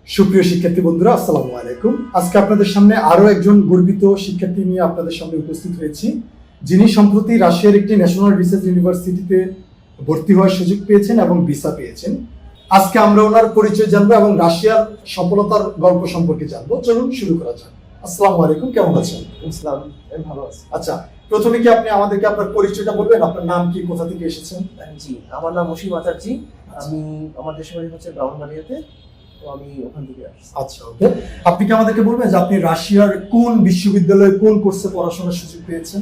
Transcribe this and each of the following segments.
সুপ্রিয় শিক্ষার্থী বন্ধুরা, আসসালামু আলাইকুম। আজকে আপনাদের সামনে আরো একজন গর্বিত শিক্ষার্থী নিয়ে আপনাদের সামনে উপস্থিত হয়েছি, যিনি সম্প্রতি রাশিয়ার একটি ন্যাশনাল রিসার্চ ইউনিভার্সিটিতে ভর্তি হওয়ার সুযোগ পেয়েছেন এবং ভিসা পেয়েছেন। আজকে আমরা ওনার পরিচয় জানবো এবং রাশিয়ার সফলতার গল্প সম্পর্কে জানবো। চলুন শুরু করা যাক। আসসালামু আলাইকুম, কেমন আছেন? ইসলাম, আমি ভালো আছি। আচ্ছা, প্রথমে কি আপনি আমাদেরকে আপনার পরিচয়টা বলবেন? আপনার নাম কি, কোথা থেকে এসেছেন? জি, আমার নাম অসীম আচার্যি। আমি আমার দেশের বাড়ি হচ্ছে ব্রাহ্মণবাড়িয়াতে, তো আমি ওখান থেকে আসছি। আচ্ছা, ওকে। আপনি কি আমাদেরকে বলবেন যে আপনি রাশিয়ার কোন বিশ্ববিদ্যালয়ে কোন কোর্সে পড়াশোনার সুযোগ পেয়েছেন?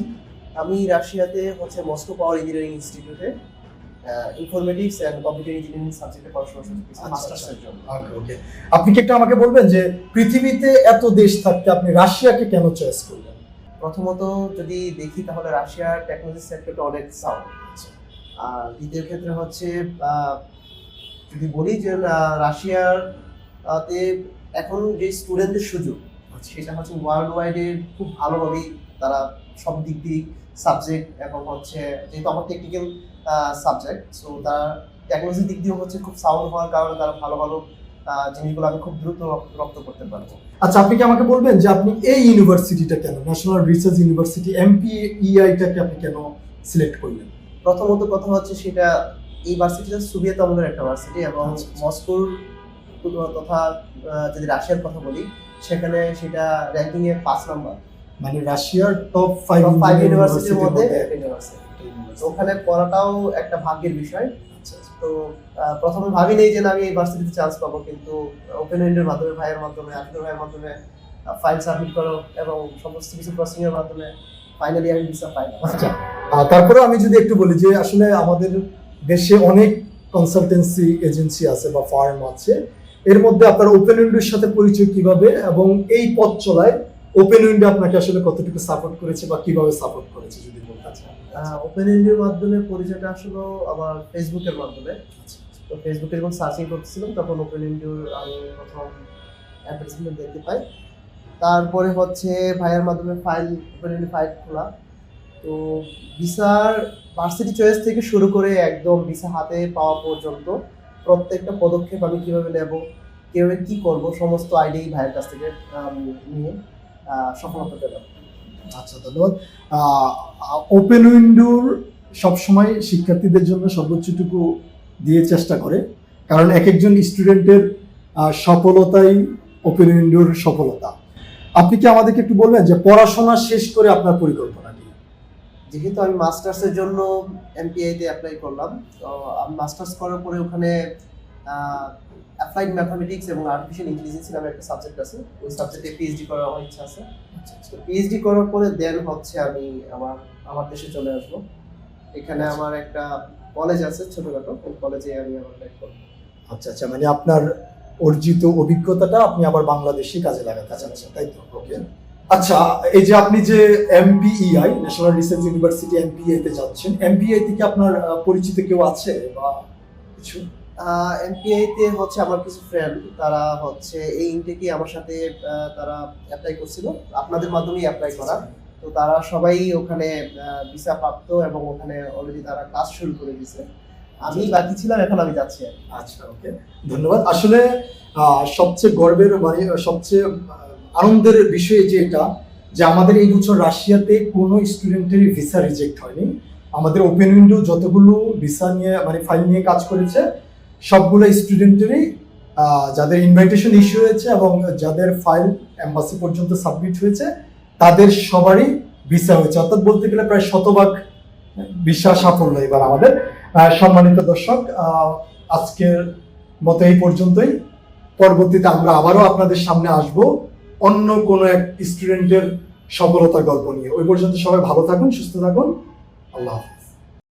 আমি রাশিয়াতে হচ্ছে মস্কো পাওয়ার ইঞ্জিনিয়ারিং ইনস্টিটিউটে ইনফরমেটিক্স এন্ড কম্পিউটার ইঞ্জিনিয়ারিং সাবজেক্টে পড়াশোনা সুযোগ পেয়েছি মাস্টার্সের জন্য। ওকে। আপনি কি একটু আমাকে বলবেন যে পৃথিবীতে এত দেশ থাকতে আপনি রাশিয়াকে কেন চয়েস করলেন? প্রথমত যদি দেখি তাহলে রাশিয়ার টেকনোলজি সেক্টরটা অনেক সাউন্ড। আর দ্বিতীয় ক্ষেত্রে হচ্ছে যদি বলি যে রাশিয়ার তে এখন যে স্টুডেন্টদের সুযোগ সেটা হচ্ছে ওয়ার্ল্ড ওয়াইডে খুব ভালোভাবেই তারা সব দিক দিয়ে সাবজেক্ট এবং হচ্ছে যেহেতু আমার টেকনিক্যাল সাবজেক্ট, সো তারা টেকনোলজির দিক দিয়েও হচ্ছে খুব সাউন্ড হওয়ার কারণে তারা ভালো ভালো জিনিসগুলো আমি খুব দ্রুত রপ্ত করতে পারবো। আচ্ছা, আপনি কি আমাকে বলবেন যে আপনি এই ইউনিভার্সিটিটা কেন, ন্যাশনাল রিসার্চ ইউনিভার্সিটি এমপিইআইটাকে আপনি কেন সিলেক্ট করলেন? প্রথমত কথা হচ্ছে সেটা এই ভার্সিটিটা সোভিয়েত আমলের একটা ভার্সিটি এবং মস্কোর তথা যদি রাশিয়ার কথা বলি সেখানে সেটা র্যাঙ্কিং এ 5 নাম্বার, মানে রাশিয়ার টপ 5 ইউনিভার্সিটির মধ্যে একটা ইউনিভার্সিটি। ওখানে পড়াটাও একটা ভাগ্যের বিষয়। তো প্রথমে ভাবি নেই যে আমি এই ভার্সিটিতে চান্স পাবো, কিন্তু ওপেন উইন্ডোর মাধ্যমে ভাইয়ের মাধ্যমে আকিদুর ভাইয়ের মাধ্যমে ফাইল সাবমিট করো এবং সমস্ত কিছু প্রসেসিং এর মাধ্যমে ফাইনালি আমি ভিসা পাই। আচ্ছা, তারপরে আমি যদি একটু বলি যে আসলে আমাদের দেশে অনেক কনসালটেন্সি এজেন্সি আছে বা ফার্ম আছে, এর মধ্যে আপনার ওপেন উইন্ডোর সাথে পরিচয় কিভাবে এবং এই পথ চলায় ওপেন উইন্ডো আপনাকে আসলে কতটুকু সাপোর্ট করেছে বা কিভাবে সাপোর্ট করেছে যদি বলতে চান? ওপেন উইন্ডোর মাধ্যমে পরিচয়টা আসলে আমার ফেসবুকের মাধ্যমে। তো ফেসবুকে যখন সার্চিং করতেছিলাম তখন ওপেন উইন্ডোর আমি প্রথম অ্যাডভার্টাইজমেন্ট দেখতে পাই। তারপরে হচ্ছে ভাইয়ের মাধ্যমে ওপেন উইন্ডো ফাইল খোলা। তো ভিসার ভার্সিটি চয়েস থেকে শুরু করে একদম ভিসা হাতে পাওয়া পর্যন্ত প্রত্যেকটা পদক্ষেপ আমি কিভাবে নেব, কিভাবে কি করব, সমস্ত আইডিয়াই ভাইয়ের কাছ থেকে নিয়ে সফলতা পেলাম। আচ্ছা, ধন্যবাদ। ওপেন উইন্ডোর সবসময় শিক্ষার্থীদের জন্য সর্বোচ্চটুকু দিয়ে চেষ্টা করে, কারণ এক একজন স্টুডেন্টের সফলতাই ওপেন উইন্ডোর সফলতা। আপনি কি আমাদেরকে একটু বলবেন যে পড়াশোনা শেষ করে আপনার পরিকল্পনা কি? যেহেতু আমি মাস্টার্সের জন্য এমপিআইতে অ্যাপ্লাই করলাম, তো আমি মাস্টার্স করার পরে ওখানে অ্যাপ্লাইড ম্যাথমেটিক্স এবং আর্টিফিশিয়াল ইন্টেলিজেন্স নামে একটা সাবজেক্ট আছে, ওই সাবজেক্টে পিএইচডি করার আমার ইচ্ছা আছে। তো পিএইচডি করার পরে দেন হচ্ছে আমি আমার দেশে চলে আসবো। এখানে আমার একটা কলেজ আছে ছোটখাটো, ওই কলেজে আমি আমার লাইফ করবো। আচ্ছা, মানে আপনার অর্জিত অভিজ্ঞতাটা আপনি আবার বাংলাদেশে কাজে লাগাতে চাচ্ছেন, তাই তো? ওকে। আচ্ছা, এই যে আপনি যে এমপিইআই ন্যাশনাল রিসার্চ ইউনিভার্সিটি এমপিআই তে যাচ্ছেন, এমপিআই থেকে আপনার পরিচিত কেউ আছে বা কিছু? এমপিআইতে হচ্ছে আমার কিছু ফ্রেন্ড, তারা হচ্ছে এই ইনটেকে আমার সাথে তারা অ্যাপ্লাই করছিল, আপনাদের মাধ্যমেই অ্যাপ্লাই করা। তো তারা সবাই ওখানে ভিসা প্রাপ্ত এবং ওখানে অলরেডি তারা কাজ শুরু করে দিয়েছে। আমি বাকি ছিলাম, এখন আমি যাচ্ছি। আচ্ছা, ওকে, ধন্যবাদ। আসলে সবচেয়ে গর্বের মানে সবচেয়ে আনন্দের বিষয় যে এটা যে আমাদের এই বছর রাশিয়াতে কোনো স্টুডেন্টের ভিসা রিজেক্ট হয়নি। আমাদের ওপেন উইন্ডো যতগুলো ভিসা নিয়ে মানে ফাইল নিয়ে কাজ করেছে সবগুলো স্টুডেন্টেরই যাদের ইনভাইটেশন ইস্যু হয়েছে এবং যাদের ফাইল এম্বাসি পর্যন্ত সাবমিট হয়েছে তাদের সবারই ভিসা হয়েছে, অর্থাৎ বলতে গেলে প্রায় 100% ভিসা সাফল্য এবার আমাদের। সম্মানিত দর্শক, আজকের মতো এই পর্যন্তই। পরবর্তীতে আমরা আবারও আপনাদের সামনে আসব অন্য কোনো এক স্টুডেন্টের সফলতার গল্প নিয়ে। ওই পর্যন্ত সবাই ভালো থাকুন, সুস্থ থাকুন। আল্লাহ হাফেজ।